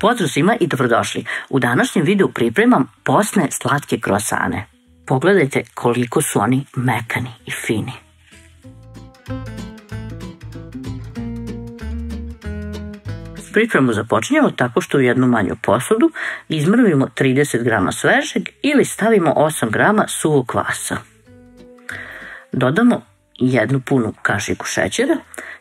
Pozdrav svima i dobrodošli. U današnjem videu pripremam postne slatke kroasane. Pogledajte koliko su oni mekani i fini. Pripremu započinjemo tako što u jednu manju posudu izmrvimo 30 g svežeg ili stavimo 8 g suvog kvasa. Dodamo jednu punu kašiku šećera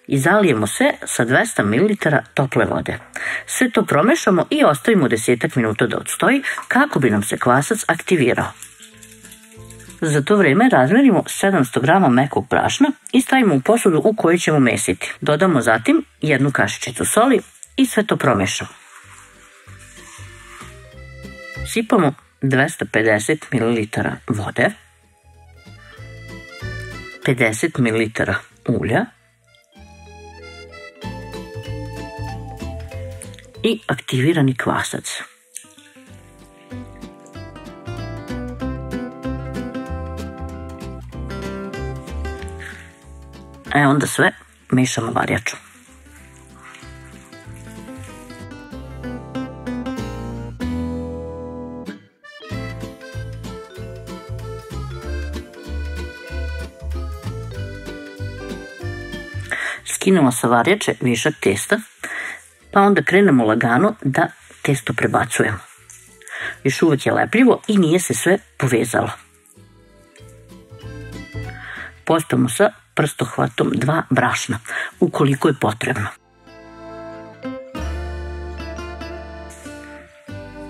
i zalijemo sve sa 200 ml tople vode. Sve to promešamo i ostavimo 10 minuta da odstoji kako bi nam se kvasac aktivirao. Za to vreme razmerimo 700 g mekog brašna i stavimo u posudu u kojoj ćemo mesiti. Dodamo zatim jednu kašičicu soli i sve to promešamo. Sipamo 250 ml vode, 50 ml ulja i aktivirani kvasac. Onda sve mešamo varjačom. Skinemo sa varjače višak testa, pa onda krenemo lagano da testo prebacujemo. Još uvijek je lepljivo i nije se sve povezalo. Postavimo sa prstohvatom 2 brašna, ukoliko je potrebno.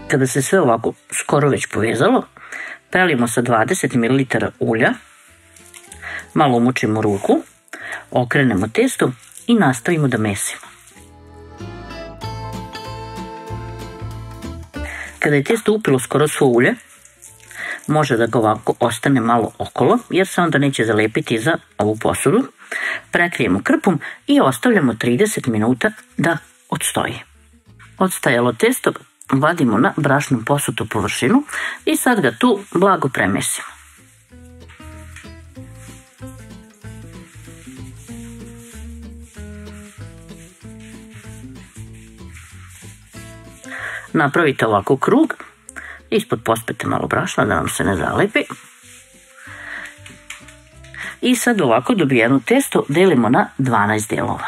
Kada se sve ovako skoro već povezalo, prelijemo sa 20 ml ulja, malo umučimo ruku, okrenemo testo i nastavimo da mesimo. Kada je testo upilo skoro svo ulje, može da ga ovako ostane malo okolo, jer se onda neće zalepiti za ovu posudu. Prekrijemo krpom i ostavljamo 30 minuta da odstoji. Odstajalo testo vadimo na brašnom posutu površinu i sad ga tu blago premesimo. Napravite ovako krug, ispod pospete malo brašna da nam se ne zalepi. I sad ovako dobijeno testo delimo na 12 delova.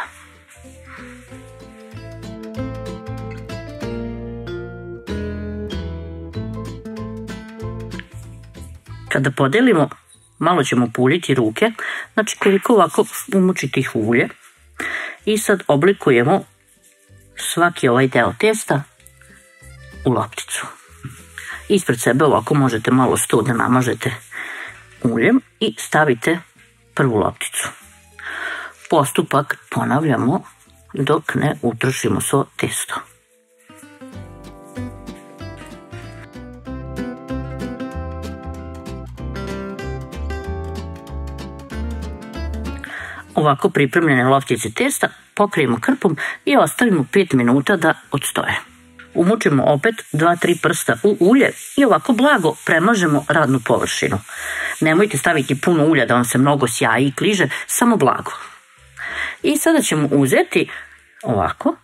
Kada podelimo, malo ćemo puljiti ruke, znači koliko ovako umučiti ih u ulje. I sad oblikujemo svaki ovaj deo testa u lopticu. Ispred sebe ovako možete malo sto da namažete uljem i stavite prvu lopticu. Postupak ponavljamo dok ne utrošimo svo testo. Ovako pripremljene loptice testa pokrijemo krpom i ostavimo 5 minuta da odstoje. Umučimo opet 2-3 prsta u ulje i ovako blago premažemo radnu površinu. Nemojte staviti puno ulja da vam se mnogo sjaji i kliže, samo blago. I sada ćemo uzeti ovako,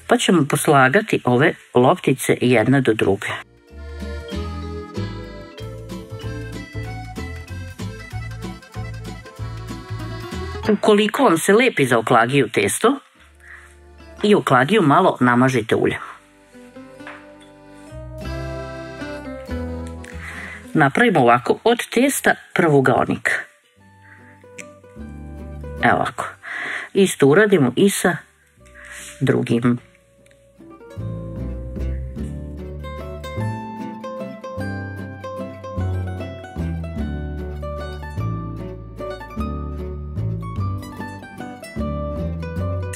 pa ćemo poslagati ove loptice jedna do druge. Ukoliko vam se lepi za oklagiju testo, i oklagiju malo namažite uljem. Napravimo ovako od testa prvougaonik. Evo ovako. Isto uradimo i sa drugim.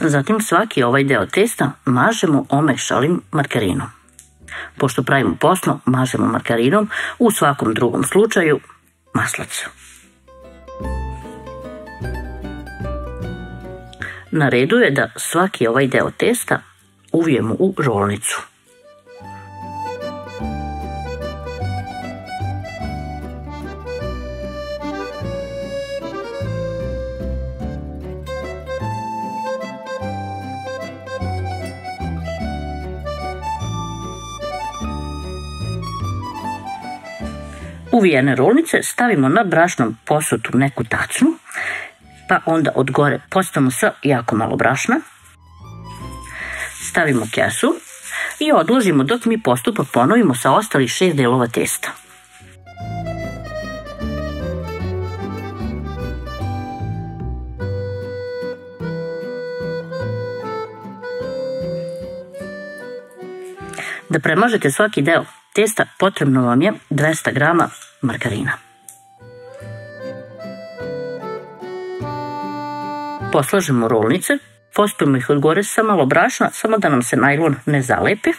Zatim svaki ovaj deo testa mažemo omekšalim margarinom. Pošto pravimo postno, mažemo margarinom, u svakom drugom slučaju maslac. Na redu je da svaki ovaj deo testa uvijemo u rolnicu. Uvijene rolnice stavimo na brašnom posutu neku tacnu, pa onda od gore postavimo sa jako malo brašna, stavimo kesu i odložimo dok mi postupak ponovimo sa ostalih 6 delova testa. Da premažete svaki deo testa potrebno vam je 200 grama margarina. Poslažemo rolnice, pospojimo ih od gore sa malo brašna, samo da nam se najlon ne zalepi.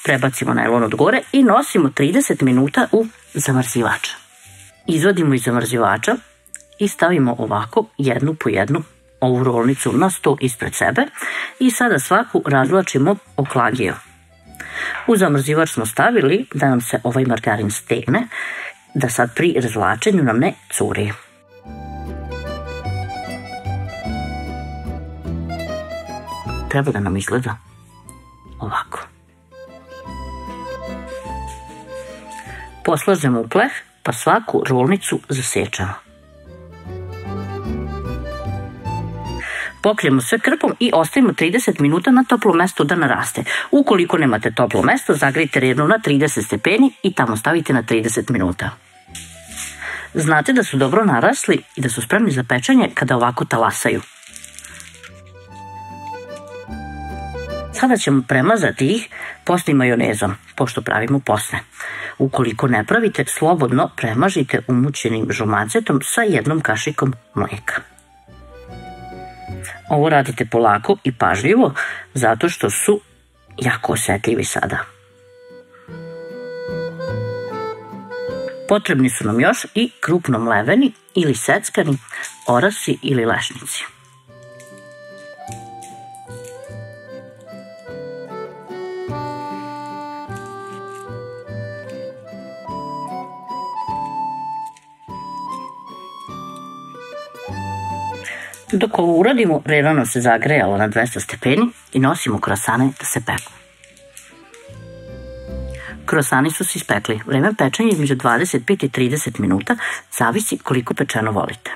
Prebacimo najlon od gore i nosimo 30 minuta u zamrzivač. Izvadimo iz zamrzivača i stavimo ovako jednu po jednu ovu rolnicu na sto ispred sebe i sada svaku razvlačimo oklagijom. U zamrzivač smo stavili da nam se ovaj margarin stegne, da sad pri razvlačenju nam ne curi. Treba da nam izgleda ovako. Poslažemo u pleh, pa svaku rolnicu zasečemo. Pokrijemo sve krpom i ostavimo 30 minuta na toplo mesto da naraste. Ukoliko nemate toplo mesto, zagrejte redno na 30 stepeni i tamo stavite na 30 minuta. Znate da su dobro narasli i da su spremni za pečenje kada ovako talasaju. Sada ćemo premazati ih postnim majonezom, pošto pravimo posne. Ukoliko ne pravite, slobodno premažite umućenim žumancetom sa jednom kašikom mlijeka. Ovo radite polako i pažljivo, zato što su jako osjetljivi sada. Potrebni su nam još i krupno mleveni ili seckani orasi ili lešnici. Dok ovo uradimo, rerano se zagrejalo na 200 stepeni i nosimo krosane da se peku. Krosani su se ispekli. Vreme pečenja između 25 i 30 minuta, zavisi koliko pečeno volite.